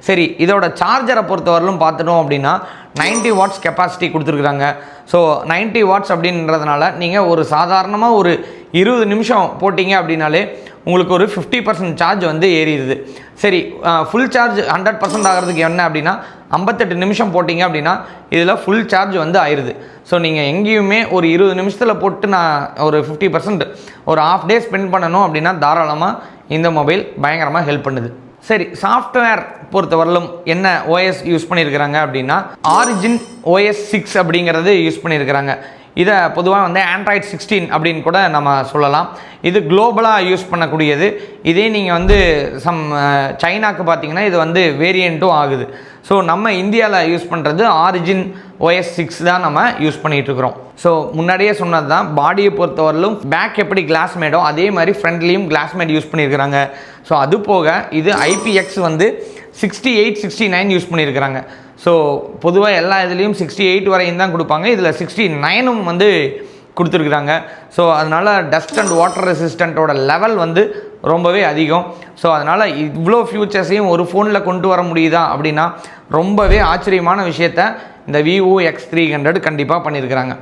சரி, இதோட சார்ஜரை பொறுத்தவரையிலும் பார்த்துட்டோம் அப்படின்னா 90 வாட்ஸ் கெப்பாசிட்டி கொடுத்துருக்குறாங்க. ஸோ 90 வாட்ஸ் அப்படின்றதுனால நீங்கள் ஒரு சாதாரணமாக ஒரு 20 நிமிஷம் போட்டிங்க அப்படின்னாலே உங்களுக்கு ஒரு 50% சார்ஜ் வந்து ஏறிடுது. சரி, ஃபுல் சார்ஜ் 100% ஆகிறதுக்கு என்ன அப்படின்னா 58 நிமிஷம் போட்டிங்க அப்படின்னா இதில் ஃபுல் சார்ஜ் வந்து ஆயிடுது. ஸோ நீங்கள் எங்கேயுமே ஒரு 20 நிமிஷத்தில் போட்டு நான் ஒரு 50% ஒரு ஹாஃப் டே ஸ்பெண்ட் பண்ணணும் அப்படின்னா தாராளமாக இந்த மொபைல் பயங்கரமாக ஹெல்ப் பண்ணுது. சரி, சாஃப்ட்வேர் பொறுத்தவரையிலும் என்ன ஓஎஸ் யூஸ் பண்ணியிருக்கிறாங்க அப்படின்னா ஆரிஜின் OS 6 அப்படிங்கிறது யூஸ் பண்ணியிருக்கிறாங்க. இதை பொதுவாக வந்து ஆண்ட்ராய்ட் 16 அப்படின்னு கூட நம்ம சொல்லலாம். இது குளோபலாக யூஸ் பண்ணக்கூடியது. இதே நீங்கள் வந்து சைனாக்கு பார்த்தீங்கன்னா இது வந்து வேரியண்ட்டும் ஆகுது. ஸோ நம்ம இந்தியாவில் யூஸ் பண்ணுறது ஆரிஜின் OS 6 தான் நம்ம யூஸ் பண்ணிகிட்ருக்குறோம். ஸோ முன்னாடியே சொன்னது தான், பாடியை பொறுத்தவரையிலும் பேக் எப்படி கிளாஸ் மேடோ அதே மாதிரி ஃப்ரண்ட்லேயும் கிளாஸ் மேட் யூஸ் பண்ணியிருக்கிறாங்க. ஸோ அது போக இது IPX வந்து 68, 69 யூஸ் பண்ணியிருக்கிறாங்க. ஸோ பொதுவாக எல்லா இதுலேயும் 68 வரையும் தான் கொடுப்பாங்க. இதில் 69ம் வந்து கொடுத்துருக்குறாங்க. ஸோ அதனால் டஸ்ட் அண்ட் வாட்டர் ரெசிஸ்டண்ட்டோட லெவல் வந்து ரொம்பவே அதிகம். ஸோ அதனால் இவ்வளோ ஃபியூச்சர்ஸையும் ஒரு ஃபோனில் கொண்டு வர முடியுதா அப்படின்னா ரொம்பவே ஆச்சரியமான விஷயத்த இந்த Vivo X300 கண்டிப்பாக பண்ணியிருக்கிறாங்க.